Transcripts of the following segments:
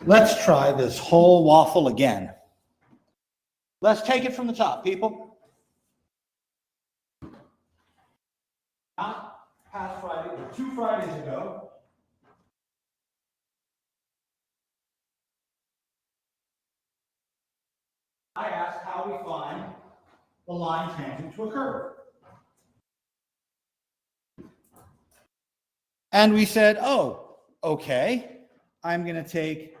Let's try this whole waffle again. Let's take it from the top, people. Not past Friday, but 2 Fridays ago. I asked how we find the line tangent to a curve. And we said, oh, okay, I'm going to take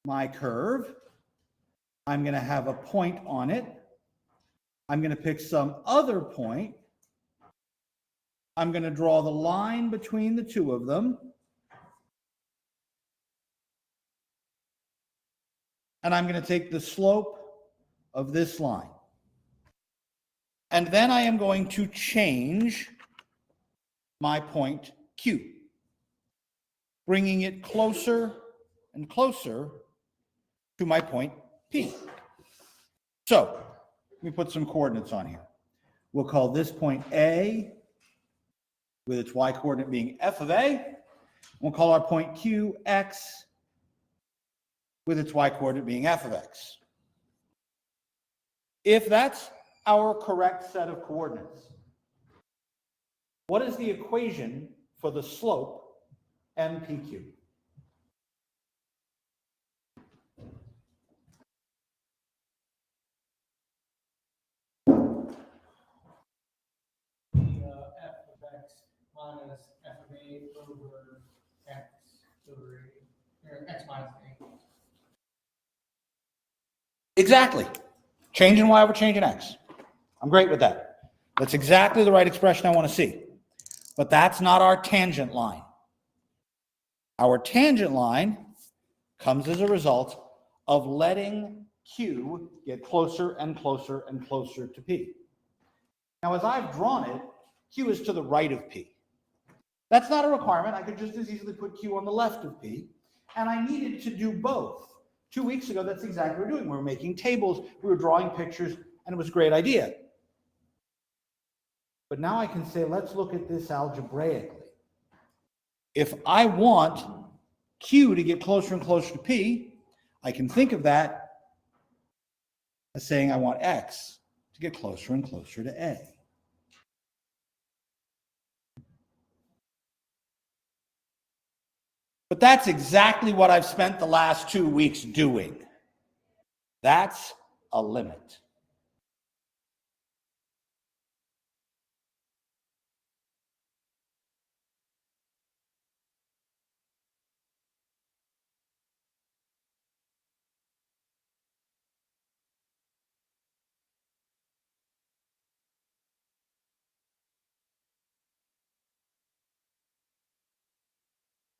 my curve. I'm going to have a point on it. I'm going to pick some other point. I'm going to draw the line between the two of them. And I'm going to take the slope of this line. And then I am going to change my point Q, bringing it closer and closer to my point P. So let me put some coordinates on here. We'll call this point A, with its y coordinate being f of A. We'll call our point Q X, with its y coordinate being f of X. If that's our correct set of coordinates, what is the equation for the slope MPQ? F of X minus F of A over X over A, or X minus A. Exactly. Change in y over change in x. I'm great with that. That's exactly the right expression I want to see. But that's not our tangent line. Our tangent line comes as a result of letting Q get closer and closer and closer to P. Now, as I've drawn it, Q is to the right of P. That's not a requirement. I could just as easily put Q on the left of P. And I needed to do both. 2 weeks ago, that's exactly what we were doing. We were making tables, we were drawing pictures, and it was a great idea. But now I can say, let's look at this algebraically. If I want Q to get closer and closer to P, I can think of that as saying I want X to get closer and closer to A. But that's exactly what I've spent the last 2 weeks doing. That's a limit.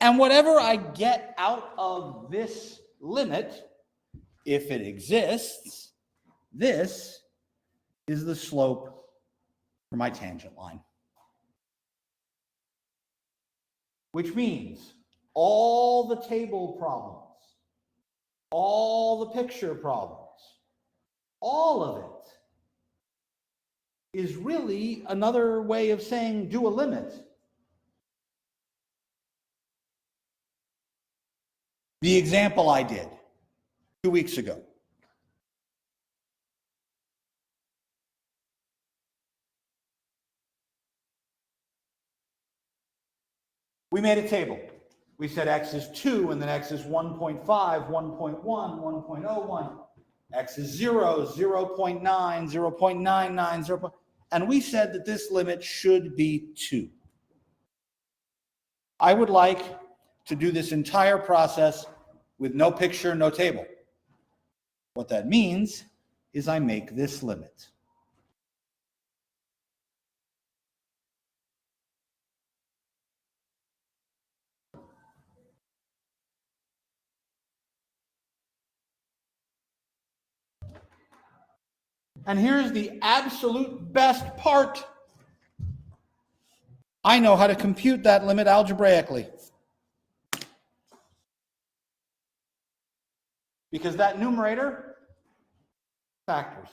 And whatever I get out of this limit, if it exists, this is the slope for my tangent line. Which means all the table problems, all the picture problems, all of it is really another way of saying do a limit. The example I did 2 weeks ago. We made a table. We said x is 2, and then x is 1.5, 1.1, 1.01. X is 0, 0.9, 0.99, 0. And we said that this limit should be 2. I would like to do this entire process with no picture, no table. What that means is I make this limit. And here's the absolute best part. I know how to compute that limit algebraically. Because that numerator factors.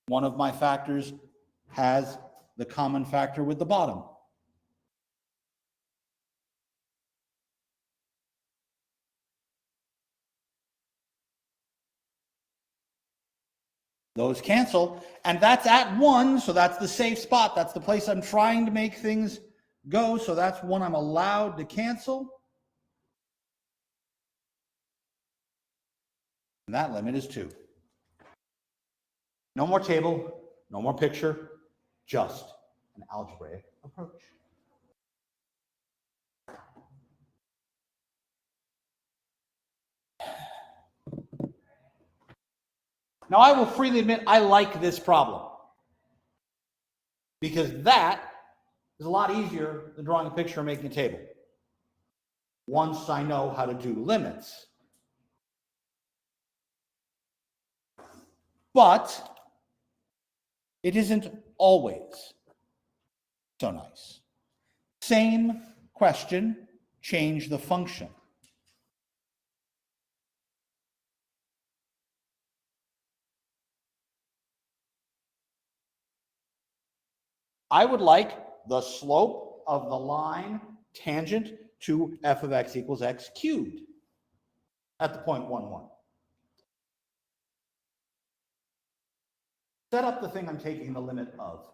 One of my factors has the common factor with the bottom. Those cancel, and that's at 1, so that's the safe spot. That's the place I'm trying to make things go, so that's one I'm allowed to cancel. And that limit is 2. No more table, no more picture, just an algebraic approach. Now, I will freely admit I like this problem because that is a lot easier than drawing a picture and making a table once I know how to do limits. But it isn't always so nice. Same question, change the function. I would like the slope of the line tangent to f of x equals x cubed at the point 1, 1. Set up the thing I'm taking the limit of.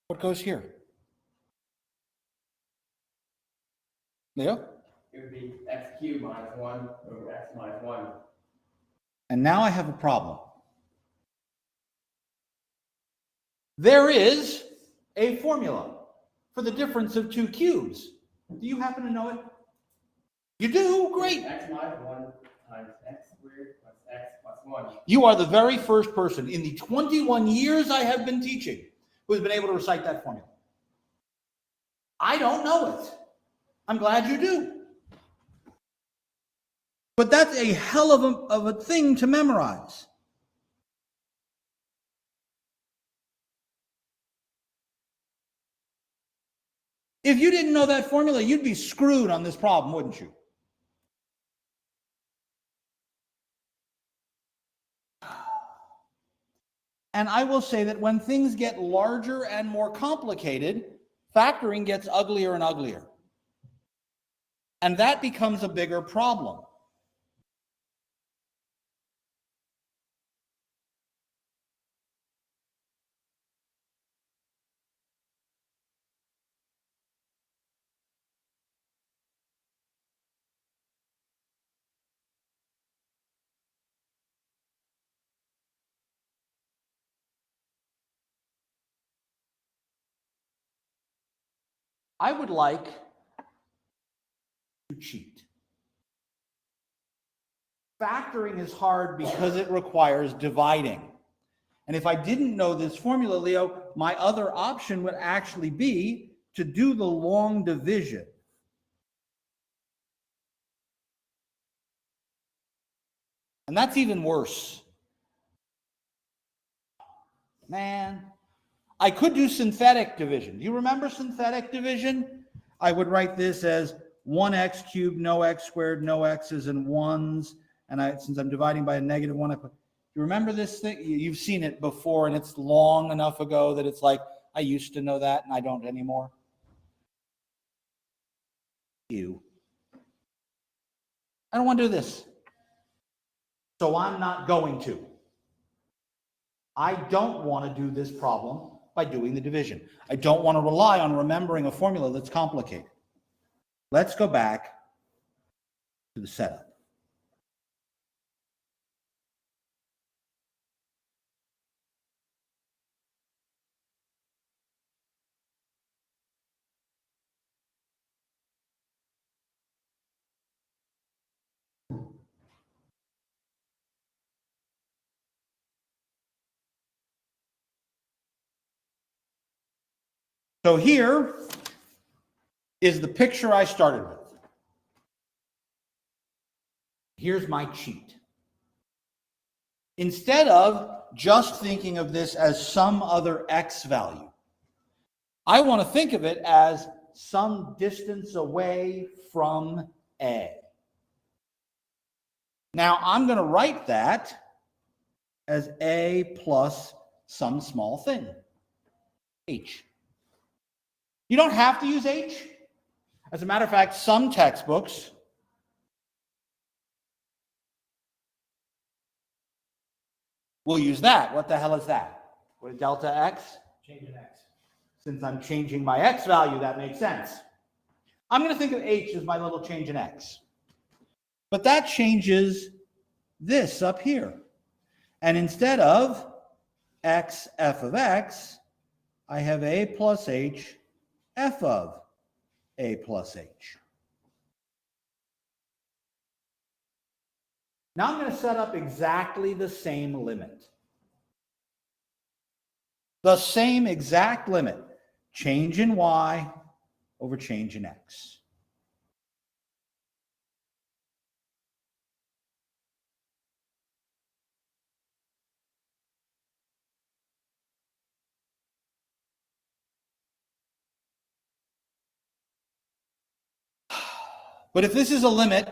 What goes here? Leo? It would be x cubed minus 1 over x minus 1. And now I have a problem. There is a formula for the difference of 2 cubes. Do you happen to know it? You do? Great. X minus 1 times x squared plus x plus 1. You are the very first person in the 21 years I have been teaching who has been able to recite that formula. I don't know it. I'm glad you do. But that's a hell of a thing to memorize. If you didn't know that formula, you'd be screwed on this problem, wouldn't you? And I will say that when things get larger and more complicated, factoring gets uglier and uglier. And that becomes a bigger problem. I would like to cheat. Factoring is hard because it requires dividing. And if I didn't know this formula, Leo, my other option would actually be to do the long division. And that's even worse. Man, I could do synthetic division. Do you remember synthetic division? I would write this as 1x cubed, no x squared, no x's and 1s. And since I'm dividing by a negative 1, you remember this thing? You've seen it before, and it's long enough ago that it's like, I used to know that, and I don't anymore. I don't want to do this. So I'm not going to. I don't want to do this problem by doing the division. I don't want to rely on remembering a formula that's complicated. Let's go back to the setup. So here is the picture I started with. Here's my cheat. Instead of just thinking of this as some other x value, I want to think of it as some distance away from A. Now I'm going to write that as A plus some small thing, H. You don't have to use H. As a matter of fact, some textbooks will use that. What the hell is that? What, delta x? Change in X. Since I'm changing my x value, that makes sense. I'm going to think of H as my little change in x. But that changes this up here. And instead of x f of x, I have A plus H f of A plus H. Now I'm going to set up exactly the same limit. The same exact limit. Change in y over change in x. But if this is a limit,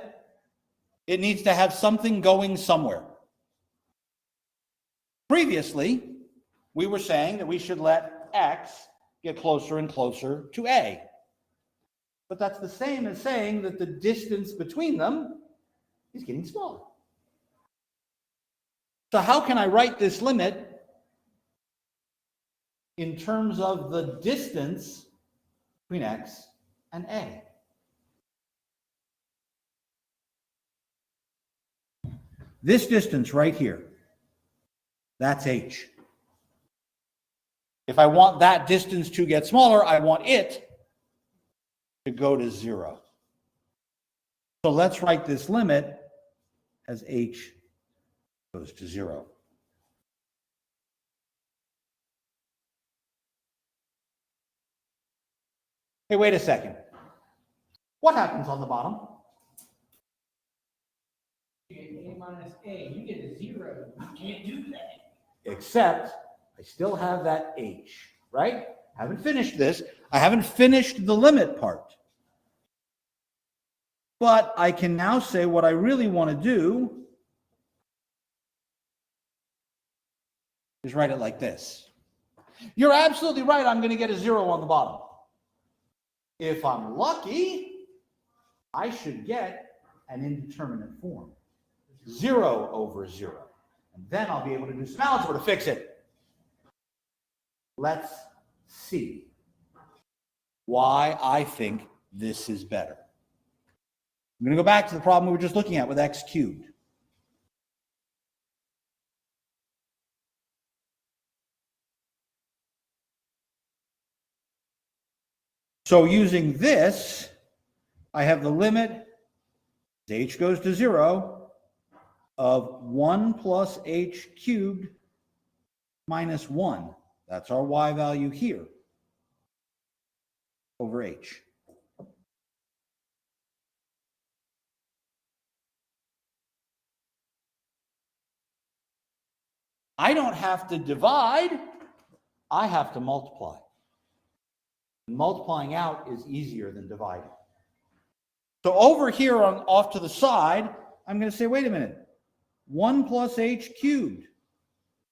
it needs to have something going somewhere. Previously, we were saying that we should let x get closer and closer to A. But that's the same as saying that the distance between them is getting smaller. So how can I write this limit in terms of the distance between x and A? This distance right here, that's H. If I want that distance to get smaller, I want it to go to 0. So let's write this limit as H goes to 0. Hey, wait a second. What happens on the bottom? You get A minus A, you get a 0. You can't do that. Except I still have that H, right? Haven't finished this. I haven't finished the limit part. But I can now say what I really want to do is write it like this. You're absolutely right. I'm going to get a 0 on the bottom. If I'm lucky, I should get an indeterminate form. 0 over 0. And then I'll be able to do some algebra to fix it. Let's see why I think this is better. I'm going to go back to the problem we were just looking at with x cubed. So using this, I have the limit as h goes to 0 of 1 plus h cubed minus 1. That's our y value here over h. I don't have to divide, I have to multiply. Multiplying out is easier than dividing. So over here on off to the side, I'm going to say, wait a minute, 1 plus h cubed.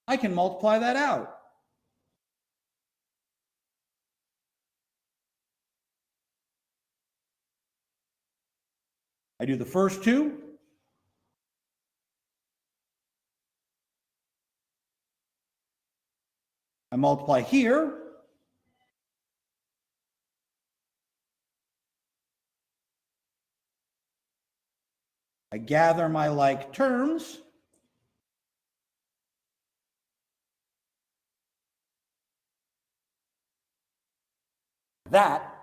I can multiply that out. I do the first two. I multiply here. I gather my like terms. That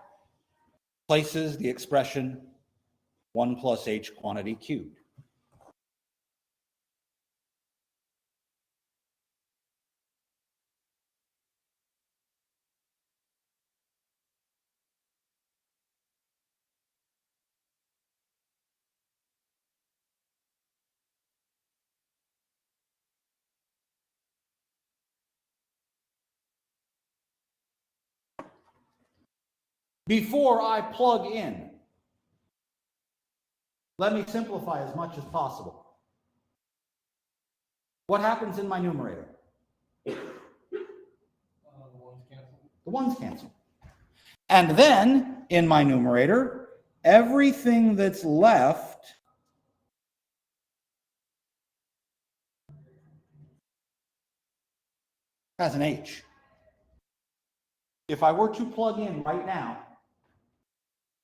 places the expression 1 plus h quantity cubed. before I plug in. Let me simplify as much as possible. What happens in my numerator? The ones canceled. The ones cancel. And then in my numerator, everything that's left has an H. If I were to plug in right now,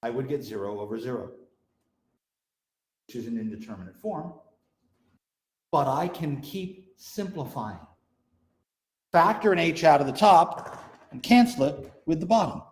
I would get 0 over 0, which is an indeterminate form. But I can keep simplifying. Factor an H out of the top and cancel it with the bottom.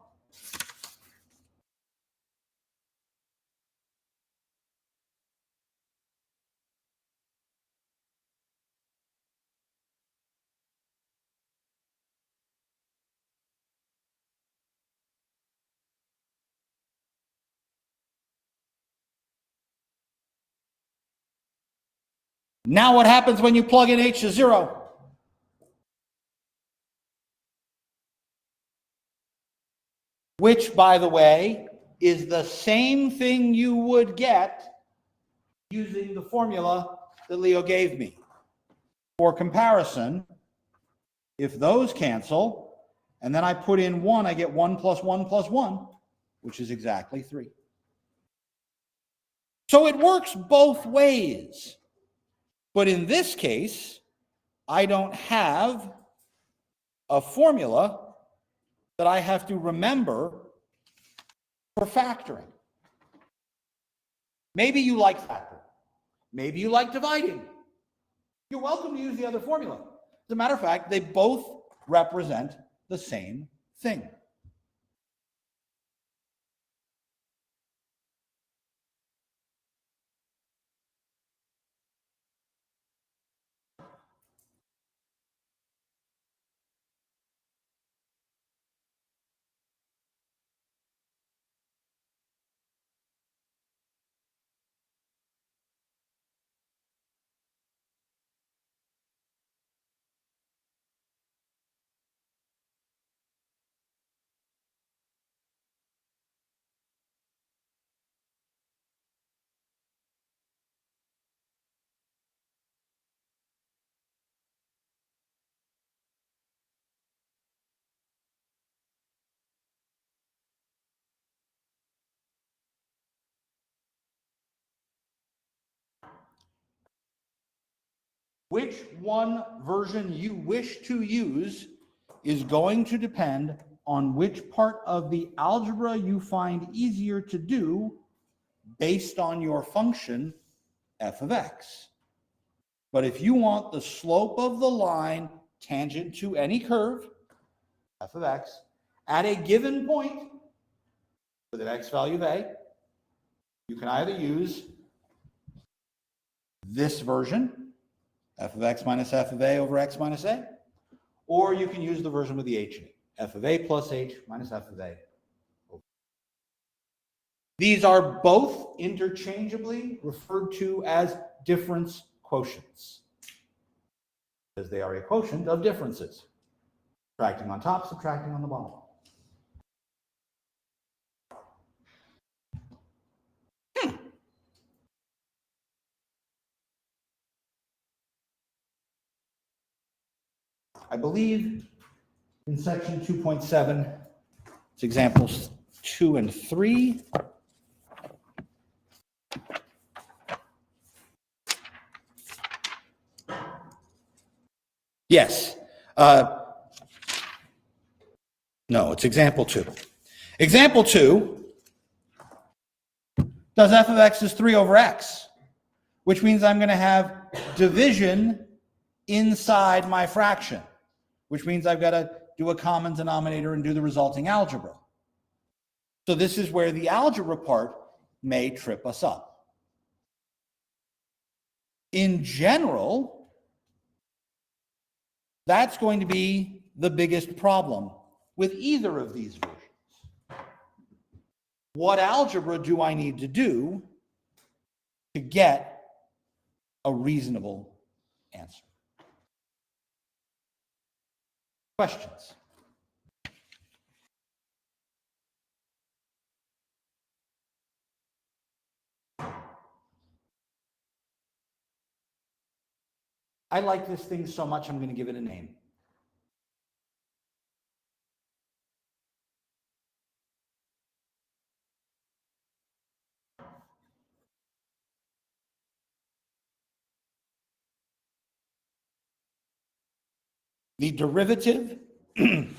Now what happens when you plug in H to 0? Which, by the way, is the same thing you would get using the formula that Leo gave me. For comparison, if those cancel, and then I put in 1, I get 1 plus 1 plus 1, which is exactly 3. So it works both ways. But in this case, I don't have a formula that I have to remember for factoring. Maybe you like factoring. Maybe you like dividing. You're welcome to use the other formula. As a matter of fact, they both represent the same thing. Which one version you wish to use is going to depend on which part of the algebra you find easier to do based on your function f of x. But if you want the slope of the line tangent to any curve, f of x, at a given point with an x value of a, you can either use this version, f of x minus f of a over x minus a, or you can use the version with the h in it, f of a plus h minus f of a. These are both interchangeably referred to as difference quotients, because they are a quotient of differences, subtracting on top, subtracting on the bottom. I believe in section 2.7, it's examples 2 and 3. Yes. No, it's example 2. Example 2 does f of x is 3 over x, which means I'm going to have division inside my fraction, which means I've got to do a common denominator and do the resulting algebra. So this is where the algebra part may trip us up. In general, that's going to be the biggest problem with either of these versions. What algebra do I need to do to get a reasonable answer? Questions? I like this thing so much, I'm going to give it a name. The derivative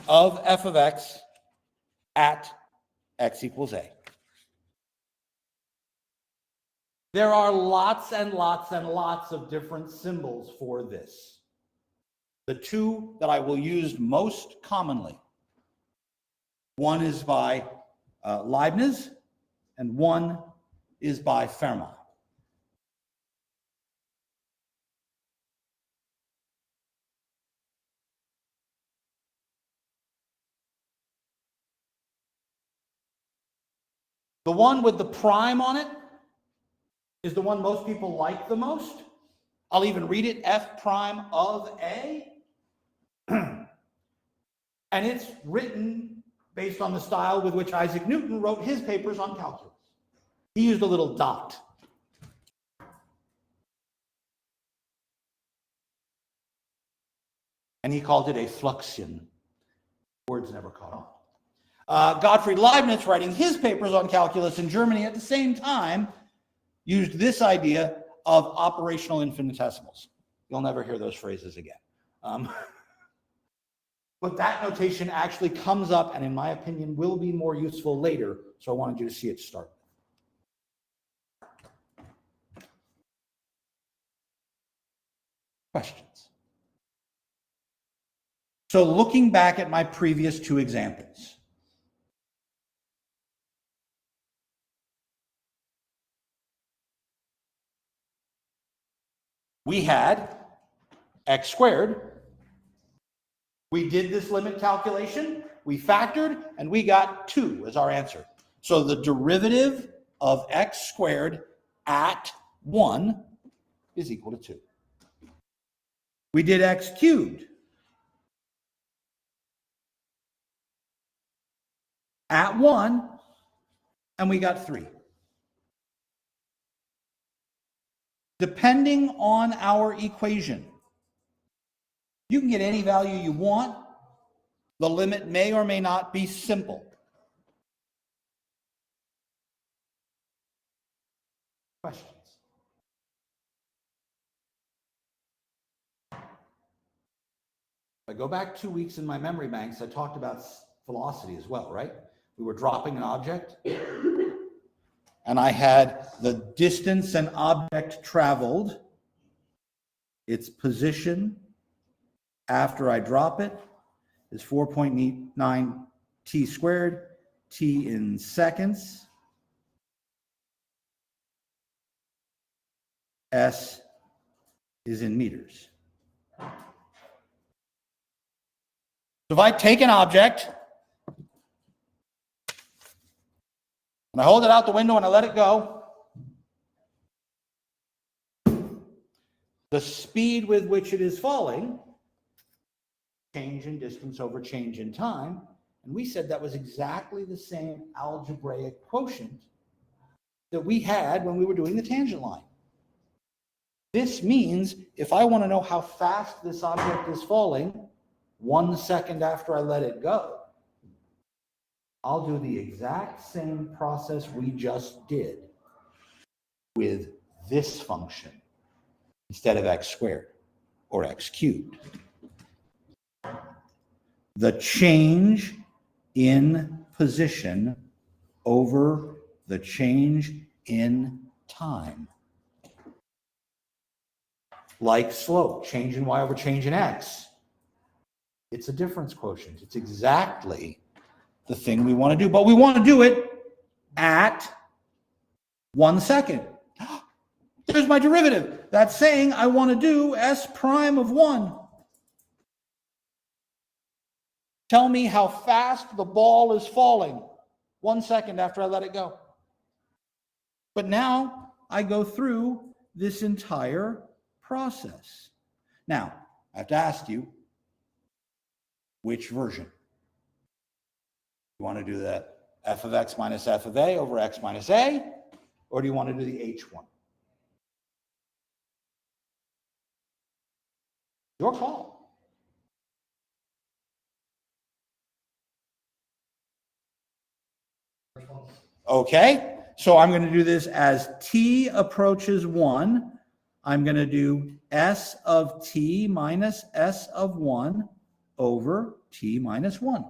of f of x at x equals a. There are lots and lots and lots of different symbols for this. The two that I will use most commonly, one is by Leibniz and one is by Fermat. The one with the prime on it is the one most people like the most. I'll even read it, f prime of a. And it's written based on the style with which Isaac Newton wrote his papers on calculus. He used a little dot. And he called it a fluxion. Words never caught on. Gottfried Leibniz, writing his papers on calculus in Germany at the same time, used this idea of operational infinitesimals. You'll never hear those phrases again. But that notation actually comes up, and in my opinion, will be more useful later, so I wanted you to see it start. Questions? So looking back at my previous two examples, we had x squared. We did this limit calculation, we factored, and we got 2 as our answer. So the derivative of x squared at 1 is equal to 2. We did x cubed at 1, and we got 3. Depending on our equation, you can get any value you want. The limit may or may not be simple. Questions? If I go back 2 weeks in my memory banks, I talked about velocity as well, right? We were dropping an object, and I had the distance an object traveled, its position after I drop it is 4.9 t squared, t in seconds, s is in meters. So if I take an object and I hold it out the window and I let it go, the speed with which it is falling, change in distance over change in time, and we said that was exactly the same algebraic quotient that we had when we were doing the tangent line. This means if I want to know how fast this object is falling 1 second after I let it go, I'll do the exact same process we just did with this function instead of x squared or x cubed. The change in position over the change in time. Like slope, change in y over change in x. It's a difference quotient. It's exactly the thing we want to do, but we want to do it at 1 second. There's my derivative. That's saying I want to do s prime of 1. Tell me how fast the ball is falling 1 second after I let it go. But now I go through this entire process. Now, I have to ask you, which version? You want to do the f of x minus f of a over x minus a, or do you want to do the h one? Your call. Okay, so I'm going to do this as t approaches 1. I'm going to do s of t minus s of 1 over t minus 1.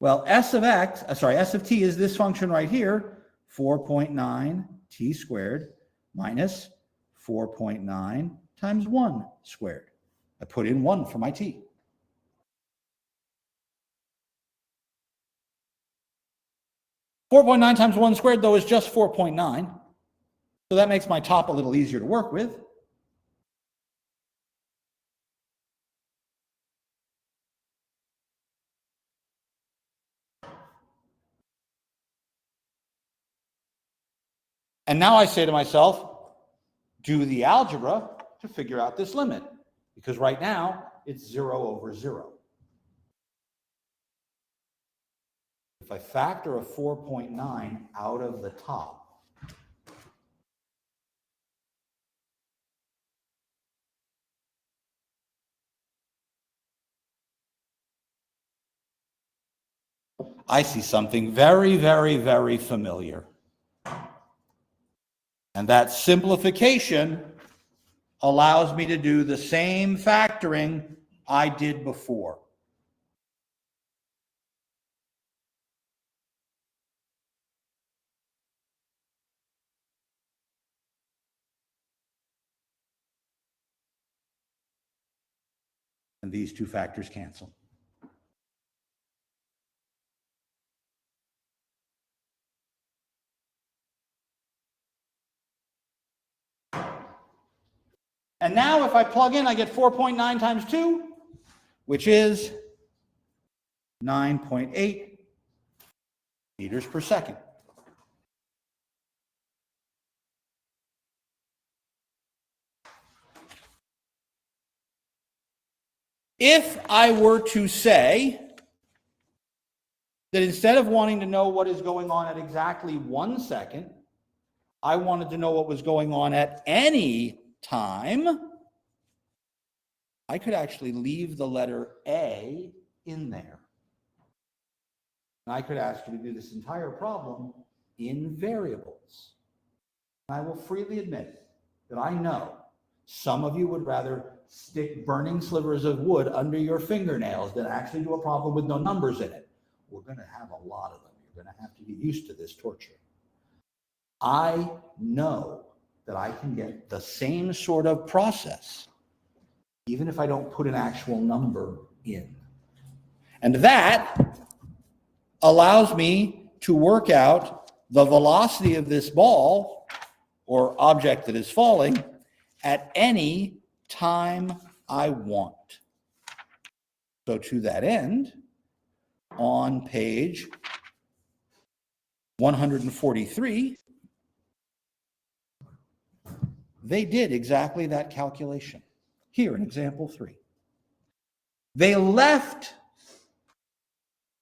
Well, s of t is this function right here, 4.9 t squared minus 4.9 times 1 squared. I put in 1 for my t. 4.9 times 1 squared, though, is just 4.9. So that makes my top a little easier to work with. And now I say to myself, do the algebra to figure out this limit. Because right now, it's 0 over 0. If I factor a 4.9 out of the top, I see something very, very, very familiar. And that simplification allows me to do the same factoring I did before. And these two factors cancel. And now if I plug in, I get 4.9 times 2, which is 9.8 meters per second. If I were to say that instead of wanting to know what is going on at exactly 1 second, I wanted to know what was going on at any time, I could actually leave the letter A in there. And I could ask you to do this entire problem in variables. And I will freely admit that I know some of you would rather stick burning slivers of wood under your fingernails than actually do a problem with no numbers in it. We're going to have a lot of them. You're going to have to get used to this torture. I know that I can get the same sort of process even if I don't put an actual number in. And that allows me to work out the velocity of this ball or object that is falling at any time I want. So to that end, on page 143, they did exactly that calculation. Here in example 3. They left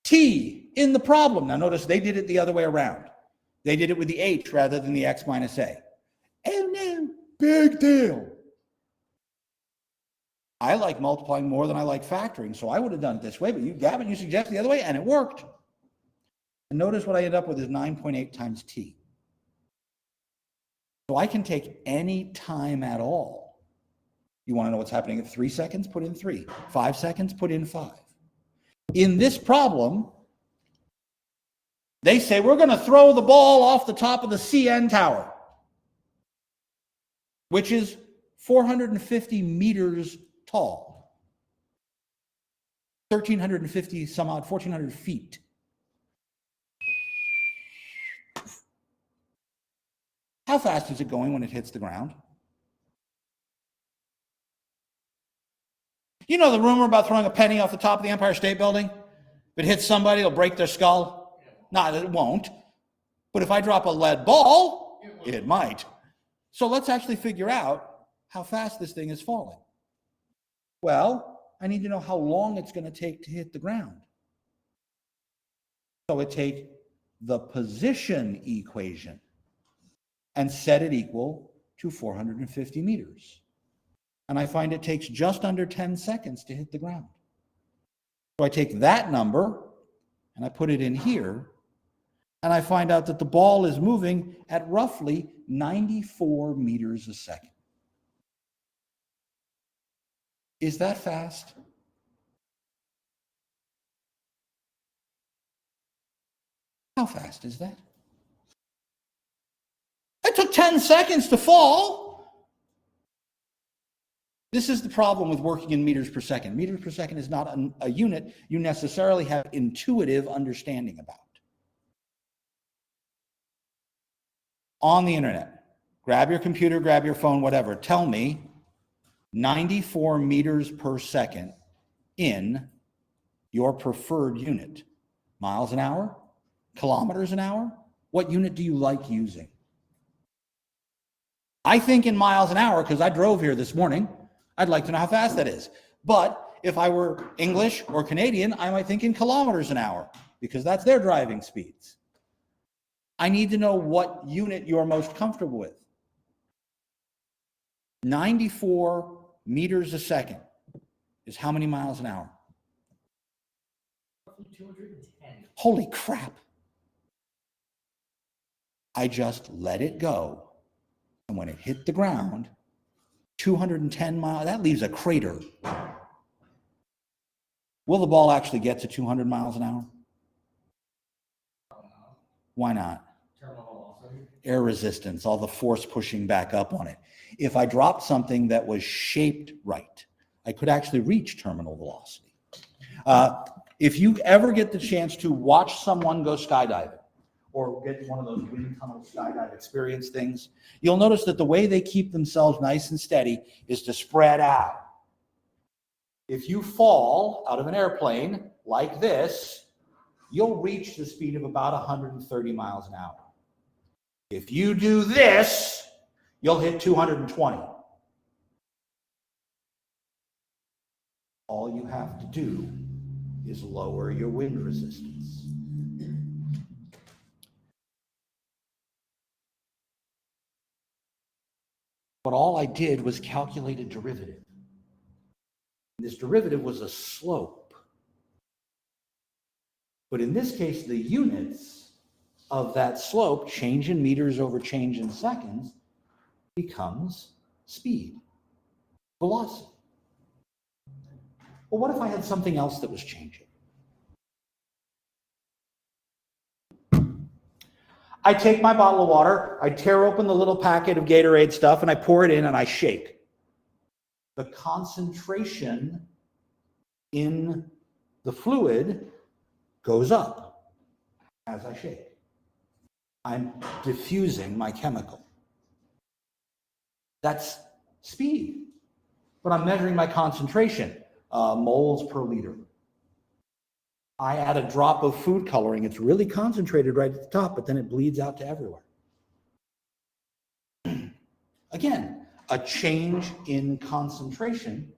t in the problem. Now notice they did it the other way around. They did it with the h rather than the x minus a. Oh no, big deal. I like multiplying more than I like factoring, so I would have done it this way, but Gavin, you suggested the other way, and it worked. And notice what I end up with is 9.8 times t. So I can take any time at all. You want to know what's happening at 3 seconds? Put in 3. 5 seconds? Put in 5. In this problem, they say we're going to throw the ball off the top of the CN tower, which is 450 meters tall. 1,350 some odd, 1,400 feet. How fast is it going when it hits the ground? You know the rumor about throwing a penny off the top of the Empire State Building? If it hits somebody, it'll break their skull. No, it won't. But if I drop a lead ball, it might. So let's actually figure out how fast this thing is falling. Well, I need to know how long it's going to take to hit the ground. So it take the position equation and set it equal to 450 meters. And I find it takes just under 10 seconds to hit the ground. So I take that number and I put it in here, and I find out that the ball is moving at roughly 94 meters a second. Is that fast? How fast is that? It took 10 seconds to fall. This is the problem with working in meters per second. Meters per second is not a unit you necessarily have intuitive understanding about. On the internet, grab your computer, grab your phone, whatever, tell me 94 meters per second in your preferred unit. Miles an hour? Kilometers an hour? What unit do you like using? I think in miles an hour because I drove here this morning. I'd like to know how fast that is. But if I were English or Canadian, I might think in kilometers an hour because that's their driving speeds. I need to know what unit you're most comfortable with. 94 meters a second is how many miles an hour? 210. Holy crap. I just let it go. And when it hit the ground, 210 miles, that leaves a crater. Will the ball actually get to 200 miles an hour? Why not? Terminal velocity. Air resistance, all the force pushing back up on it. If I dropped something that was shaped right, I could actually reach terminal velocity. If you ever get the chance to watch someone go skydiving, or get one of those wind tunnel skydive experience things, you'll notice that the way they keep themselves nice and steady is to spread out. If you fall out of an airplane like this, you'll reach the speed of about 130 miles an hour. If you do this, you'll hit 220. All you have to do is lower your wind resistance. But all I did was calculate a derivative. This derivative was a slope. But in this case, the units of that slope, change in meters over change in seconds, becomes speed, velocity. Well, what if I had something else that was changing? I take my bottle of water, I tear open the little packet of Gatorade stuff, and I pour it in and I shake. The concentration in the fluid goes up as I shake. I'm diffusing my chemical. That's speed. But I'm measuring my concentration, moles per liter. I add a drop of food coloring. It's really concentrated right at the top, but then it bleeds out to everywhere. Again, a change in concentration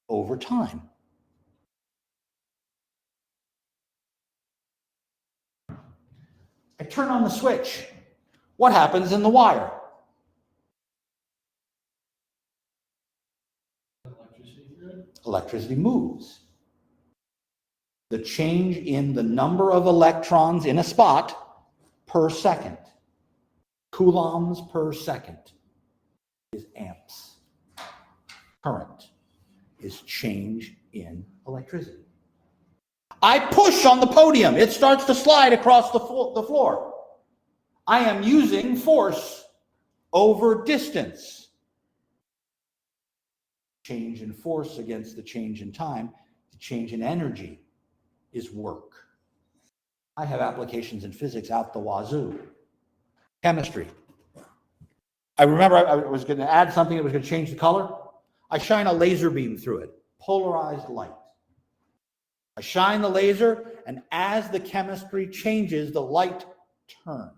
over time. I turn on the switch. What happens in the wire? Electricity moves. The change in the number of electrons in a spot per second, coulombs per second, is amps. Current is change in electricity. I push on the podium. It starts to slide across the floor. I am using force over distance. Change in force against the change in time, the change in energy is work. I have applications in physics out the wazoo. Chemistry. I remember I was going to add something that was going to change the color. I shine a laser beam through it, polarized light. I shine the laser, and as the chemistry changes, the light turns.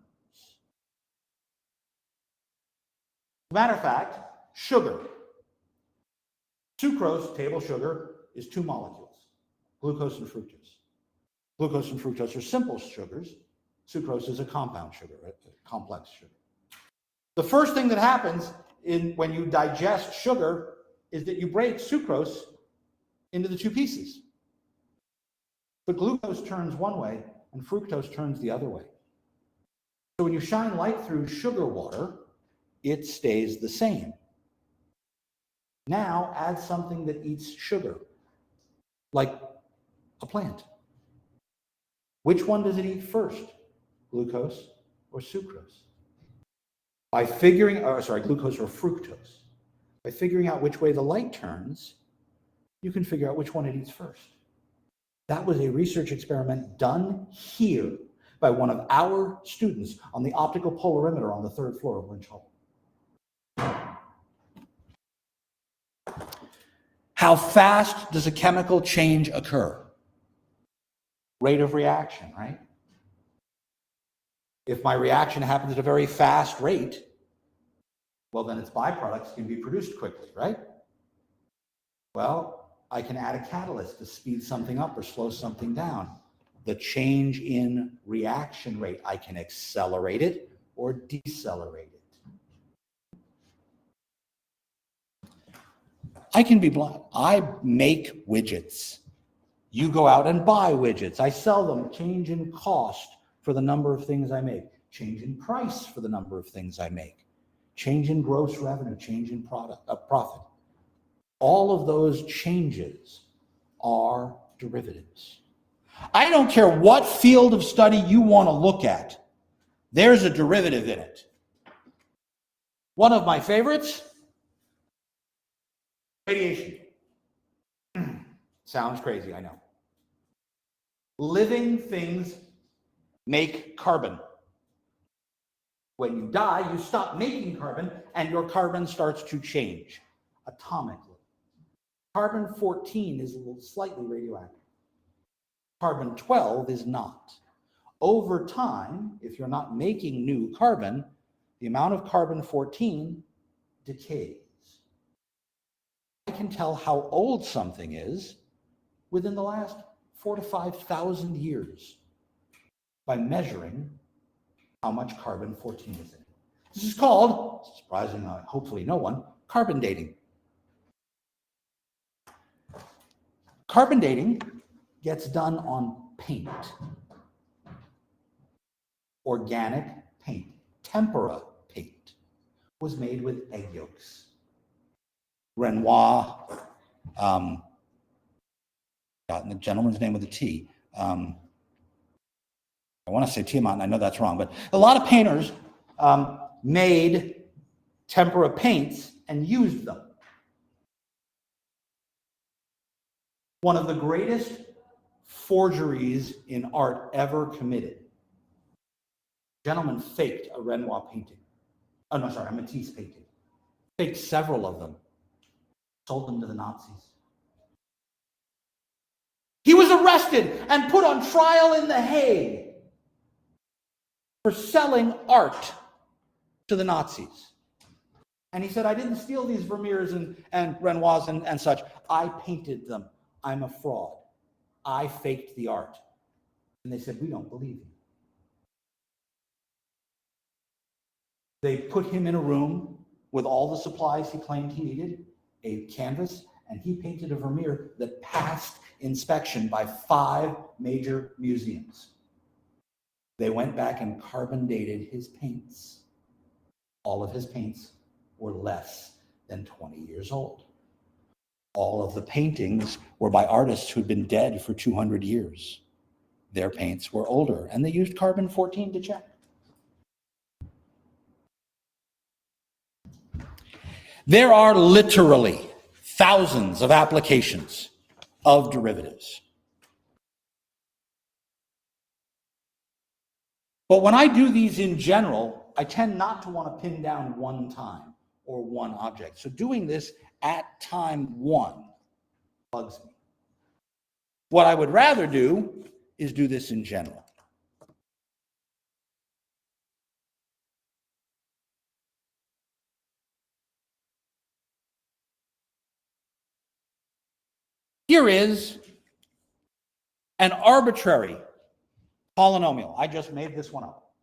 As a matter of fact, sugar. Sucrose, table sugar, is 2 molecules, glucose and fructose. Glucose and fructose are simple sugars. Sucrose is a compound sugar, a complex sugar. The first thing that happens when you digest sugar is that you break sucrose into the two pieces. But glucose turns one way and fructose turns the other way. So when you shine light through sugar water, it stays the same. Now add something that eats sugar, like a plant. Which one does it eat first, glucose or sucrose? By figuring, glucose or fructose. By figuring out which way the light turns, you can figure out which one it eats first. That was a research experiment done here by one of our students on the optical polarimeter on the 3rd floor of Lynch Hall. How fast does a chemical change occur? Rate of reaction, right? If my reaction happens at a very fast rate, well, then its byproducts can be produced quickly, right? Well, I can add a catalyst to speed something up or slow something down. The change in reaction rate, I can accelerate it or decelerate it. I can be blunt. I make widgets. You go out and buy widgets. I sell them. Change in cost for the number of things I make. Change in price for the number of things I make. Change in gross revenue. Change in profit. All of those changes are derivatives. I don't care what field of study you want to look at. There's a derivative in it. One of my favorites, radiation. Sounds crazy, I know. Living things make carbon. When you die, you stop making carbon, and your carbon starts to change atomically. Carbon-14 is slightly radioactive. Carbon-12 is not. Over time, if you're not making new carbon, the amount of carbon-14 decays. I can tell how old something is within the last 4,000 to 5,000 years by measuring how much carbon-14 is in it. This is called, surprising hopefully no one, carbon dating. Carbon dating gets done on paint. Organic paint, tempera paint, was made with egg yolks. Renoir, gotten the gentleman's name with a T. I want to say Tiamat, and I know that's wrong, but a lot of painters made tempera paints and used them. One of the greatest forgeries in art ever committed. A gentleman faked a Renoir painting. Oh, no, sorry, a Matisse painting. Faked several of them. Sold them to the Nazis. He was arrested and put on trial in The Hague for selling art to the Nazis. And he said, I didn't steal these Vermeers and Renoirs and such. I painted them. I'm a fraud. I faked the art. And they said, we don't believe you. They put him in a room with all the supplies he claimed he needed, a canvas, and he painted a Vermeer that passed inspection by 5 major museums. They went back and carbon dated his paints. All of his paints were less than 20 years old. All of the paintings were by artists who'd been dead for 200 years. Their paints were older, and they used carbon-14 to check. There are literally thousands of applications of derivatives. But when I do these in general, I tend not to want to pin down one time or one object. So doing this at time 1 bugs me. What I would rather do is do this in general. Here is an arbitrary Polynomial. I just made this one up.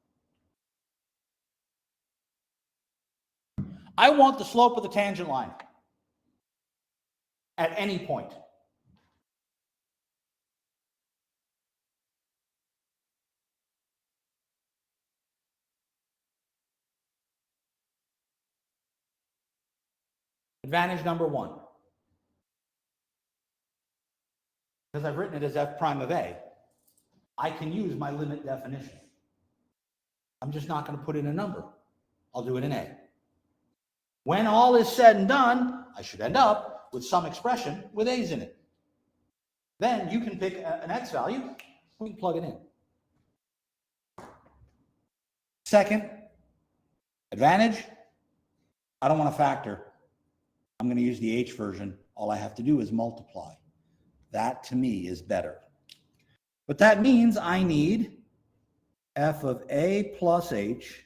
I want the slope of the tangent line at any point. Advantage number one. Because I've written it as f prime of a, I can use my limit definition. I'm just not going to put in a number. I'll do it in a. When all is said and done, I should end up with some expression with a's in it. Then you can pick an x value, we can plug it in. Second advantage, I don't want to factor. I'm going to use the h version. All I have to do is multiply. That to me is better. But that means I need f of a plus h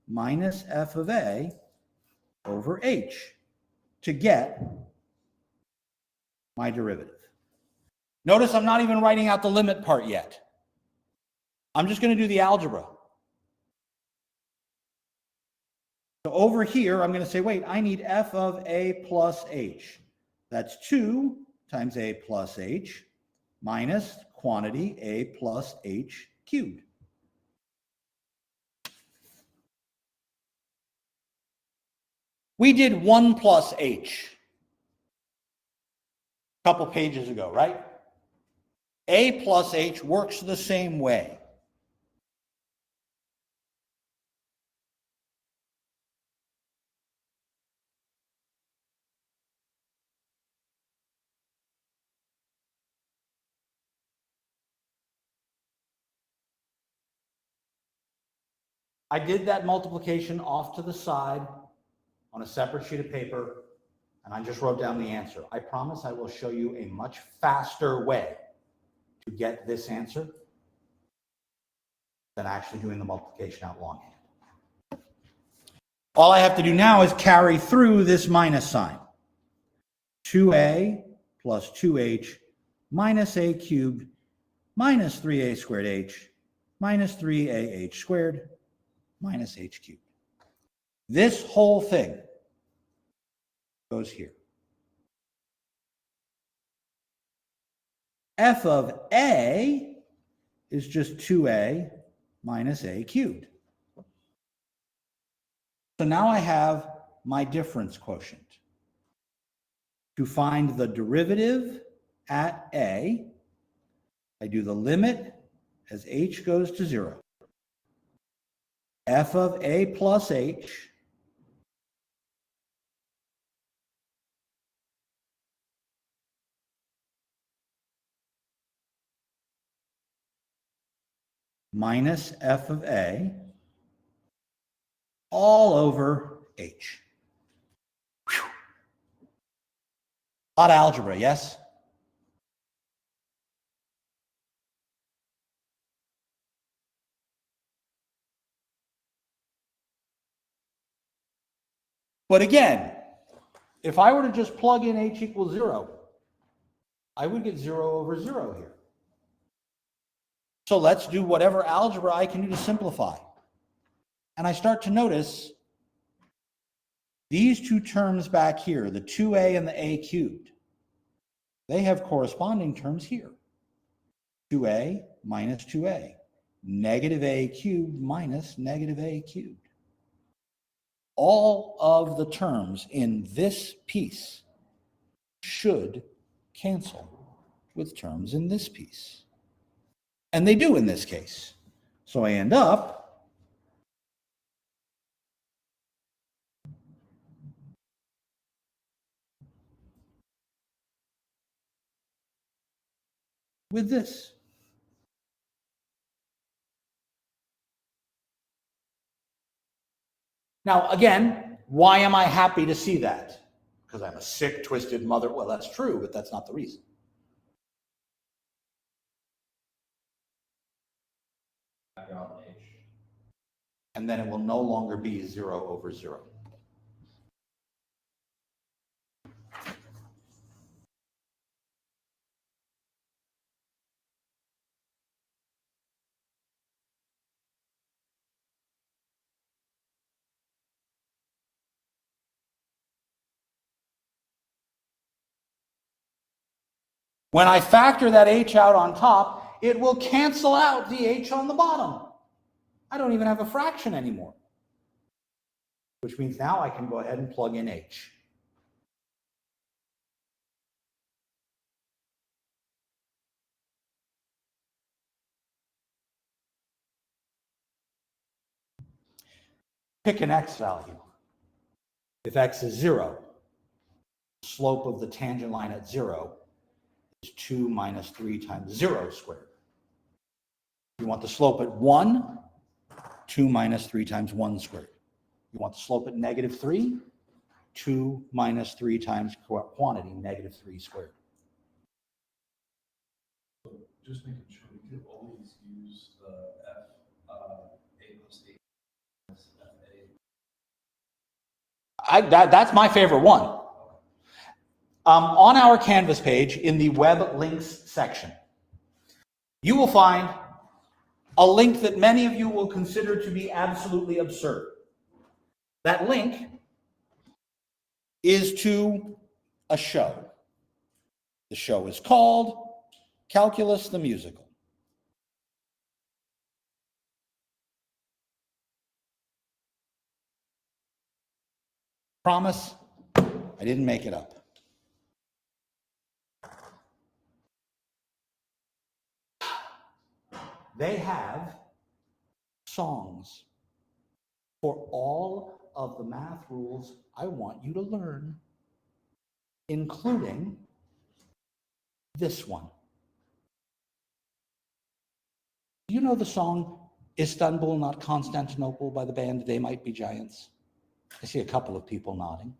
minus f of a over h to get my derivative. Notice I'm not even writing out the limit part yet. I'm just going to do the algebra. So over here, I'm going to say, wait, I need f of a plus h. That's 2 times a plus h minus quantity a plus h cubed. We did 1 plus h a couple pages ago, right? A plus h works the same way. I did that multiplication off to the side on a separate sheet of paper, and I just wrote down the answer. I promise I will show you a much faster way to get this answer than actually doing the multiplication out longhand. All I have to do now is carry through this minus sign. 2a plus 2h minus a cubed minus 3a squared h minus 3ah squared minus h cubed. This whole thing goes here. F of a is just 2a minus a cubed. So now I have my difference quotient. To find the derivative at a, I do the limit as h goes to 0. F of a plus h minus f of a all over h. Whew. A lot of algebra, yes? But again, if I were to just plug in h equals 0, I would get 0 over 0 here. So let's do whatever algebra I can do to simplify. And I start to notice these two terms back here, the 2a and the a cubed, they have corresponding terms here. 2a minus 2a, negative a cubed minus negative a cubed. All of the terms in this piece should cancel with terms in this piece. And they do in this case. So I end up with this. Now, again, why am I happy to see that? Because I'm a sick, twisted mother. Well, that's true, but that's not the reason. And then it will no longer be 0 over 0. When I factor that h out on top, it will cancel out the h on the bottom. I don't even have a fraction anymore, which means now I can go ahead and plug in h. Pick an x value. If x is 0, the slope of the tangent line at 0 is 2 minus 3 times 0 squared. You want the slope at 1, 2 minus 3 times 1 squared. You want the slope at negative 3, 2 minus 3 times quantity, negative 3 squared. So just making sure we could always use f a plus a minus f a. That's my favorite one. On our Canvas page, in the web links section, you will find a link that many of you will consider to be absolutely absurd. That link is to a show. The show is called Calculus the Musical. Promise, I didn't make it up. They have songs for all of the math rules I want you to learn, including this one. Do you know the song Istanbul, Not Constantinople by the band They Might Be Giants? I see a couple of people nodding.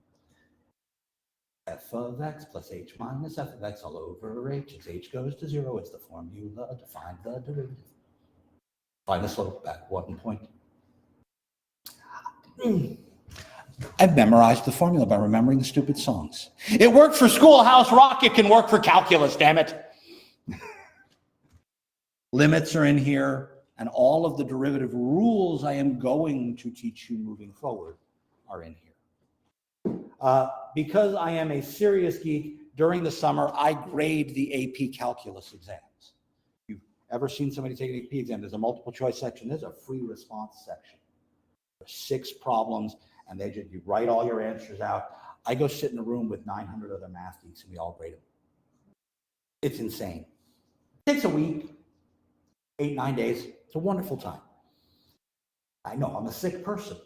F of x plus h minus f of x all over h. As h goes to 0, it's the formula to find the derivative. Find the slope at 1 point. I've memorized the formula by remembering the stupid songs. It worked for Schoolhouse Rock, it can work for calculus, damn it. Limits are in here, and all of the derivative rules I am going to teach you moving forward are in here. Because I am a serious geek, during the summer, I grade the AP calculus exams. If you've ever seen somebody take an AP exam, there's a multiple choice section, there's a free response section. There's 6 problems, and you write all your answers out. I go sit in a room with 900 other math geeks, and we all grade them. It's insane. It takes a week, 8, 9 days. It's a wonderful time. I know, I'm a sick person.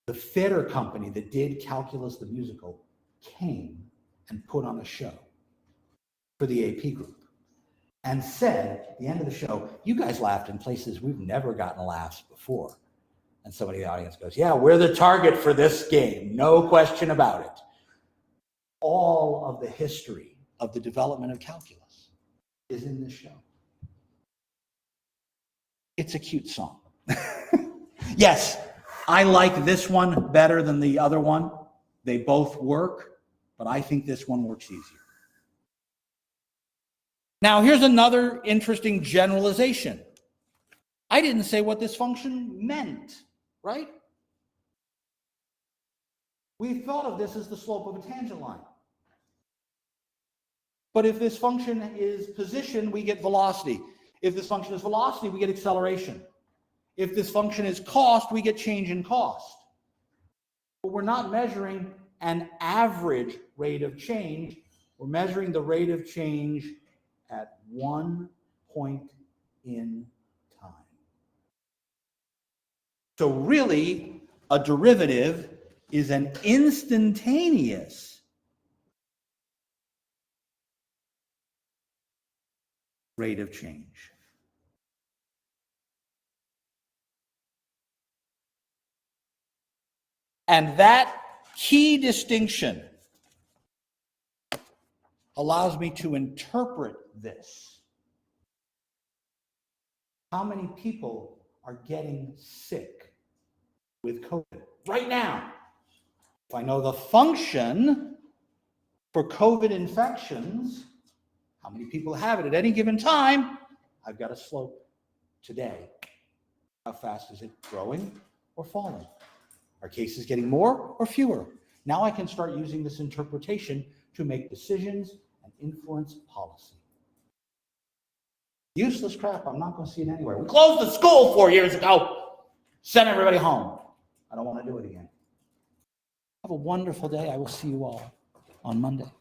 The theater company that did Calculus the Musical came and put on a show for the AP group and said at the end of the show, you guys laughed in places we've never gotten laughs before. And somebody in the audience goes, yeah, we're the target for this game, no question about it. All of the history of the development of calculus is in this show. It's a cute song. Yes, I like this one better than the other one. They both work, but I think this one works easier. Now, here's another interesting generalization. I didn't say what this function meant, right? We thought of this as the slope of a tangent line. But if this function is position, we get velocity. If this function is velocity, we get acceleration. If this function is cost, we get change in cost. But we're not measuring an average rate of change. We're measuring the rate of change at 1 point in time. So really, a derivative is an instantaneous rate of change. And that key distinction allows me to interpret this. How many people are getting sick with COVID right now? If I know the function for COVID infections, how many people have it at any given time, I've got a slope today. How fast is it growing or falling? Are cases getting more or fewer? Now I can start using this interpretation to make decisions and influence policy. Useless crap, I'm not going to see it anywhere. We closed the school 4 years ago, sent everybody home. I don't want to do it again. Have a wonderful day. I will see you all on Monday.